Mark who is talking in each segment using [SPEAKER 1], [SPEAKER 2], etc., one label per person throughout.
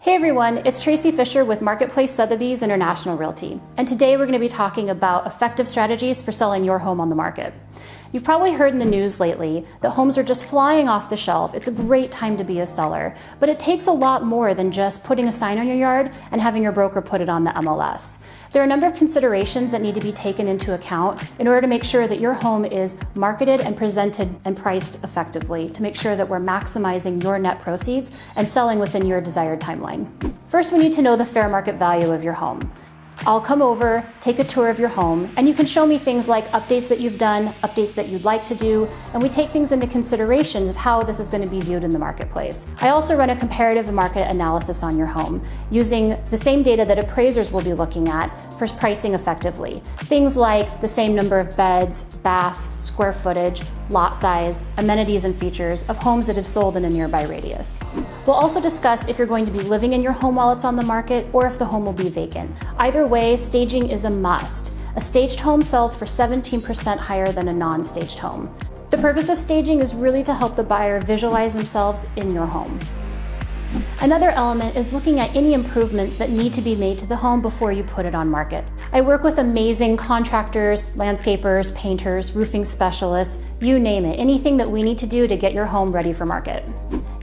[SPEAKER 1] Hey everyone, it's Traci Fischer with Marketplace Sotheby's International Realty, and today we're going to be talking about effective strategies for selling your home on the market. You've probably heard in the news lately that homes are just flying off the shelf. It's a great time to be a seller, but it takes a lot more than just putting a sign on your yard and having your broker put it on the MLS. There are a number of considerations that need to be taken into account in order to make sure that your home is marketed and presented and priced effectively to make sure that we're maximizing your net proceeds and selling within your desired timeline. First, we need to know the fair market value of your home. I'll come over, take a tour of your home, and you can show me things like updates that you've done, updates that you'd like to do, and we take things into consideration of how this is going to be viewed in the marketplace. I also run a comparative market analysis on your home, using the same data that appraisers will be looking at for pricing effectively. Things like the same number of beds, baths, square footage, lot size, amenities and features of homes that have sold in a nearby radius. We'll also discuss if you're going to be living in your home while it's on the market or if the home will be vacant. Either way, staging is a must. A staged home sells for 17% higher than a non-staged home. The purpose of staging is really to help the buyer visualize themselves in your home. Another element is looking at any improvements that need to be made to the home before you put it on market. I work with amazing contractors, landscapers, painters, roofing specialists, you name it, anything that we need to do to get your home ready for market.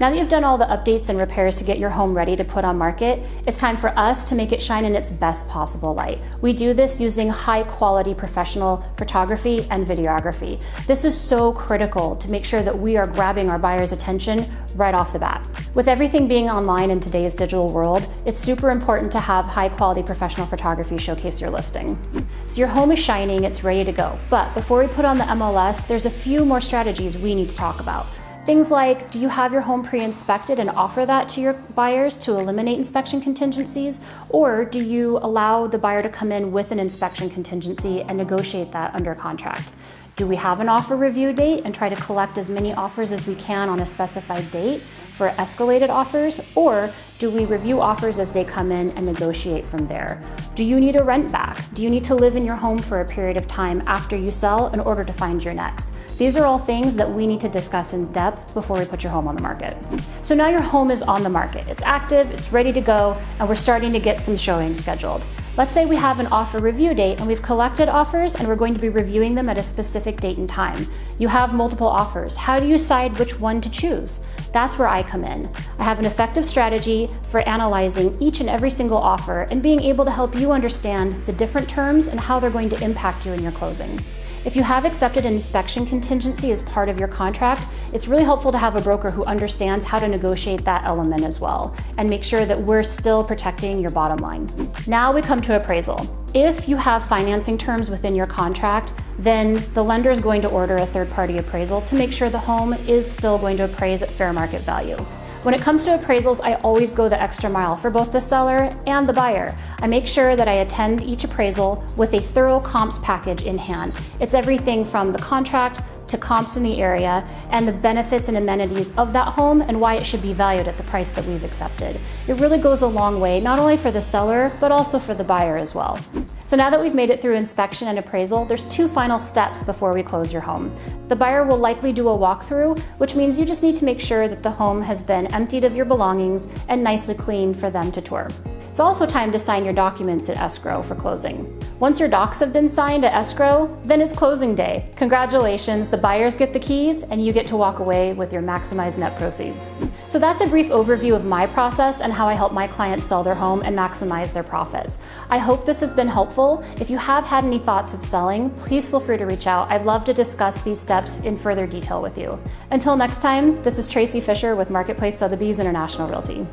[SPEAKER 1] Now that you've done all the updates and repairs to get your home ready to put on market, it's time for us to make it shine in its best possible light. We do this using high quality professional photography and videography. This is so critical to make sure that we are grabbing our buyers' attention right off the bat. With everything being online in today's digital world, it's super important to have high quality professional photography showcase your listing. So your home is shining, it's ready to go. But before we put on the MLS, there's a few more strategies we need to talk about. Things like, do you have your home pre-inspected and offer that to your buyers to eliminate inspection contingencies? Or do you allow the buyer to come in with an inspection contingency and negotiate that under contract? Do we have an offer review date and try to collect as many offers as we can on a specified date for escalated offers? Or do we review offers as they come in and negotiate from there? Do you need a rent back? Do you need to live in your home for a period of time after you sell in order to find your next? These are all things that we need to discuss in depth before we put your home on the market. So now your home is on the market. It's active, it's ready to go, and we're starting to get some showings scheduled. Let's say we have an offer review date and we've collected offers and we're going to be reviewing them at a specific date and time. You have multiple offers. How do you decide which one to choose? That's where I come in. I have an effective strategy for analyzing each and every single offer and being able to help you understand the different terms and how they're going to impact you in your closing. If you have accepted an inspection contingency as part of your contract, it's really helpful to have a broker who understands how to negotiate that element as well and make sure that we're still protecting your bottom line. Now we come to appraisal. If you have financing terms within your contract, then the lender is going to order a third-party appraisal to make sure the home is still going to appraise at fair market value. When it comes to appraisals, I always go the extra mile for both the seller and the buyer. I make sure that I attend each appraisal with a thorough comps package in hand. It's everything from the contract to comps in the area and the benefits and amenities of that home and why it should be valued at the price that we've accepted. It really goes a long way, not only for the seller, but also for the buyer as well. So now that we've made it through inspection and appraisal, there's two final steps before we close your home. The buyer will likely do a walkthrough, which means you just need to make sure that the home has been emptied of your belongings and nicely cleaned for them to tour. It's also time to sign your documents at escrow for closing. Once your docs have been signed at escrow, then it's closing day. Congratulations, the buyers get the keys and you get to walk away with your maximized net proceeds. So that's a brief overview of my process and how I help my clients sell their home and maximize their profits. I hope this has been helpful. If you have had any thoughts of selling, please feel free to reach out. I'd love to discuss these steps in further detail with you. Until next time, this is Traci Fischer with Marketplace Sotheby's International Realty.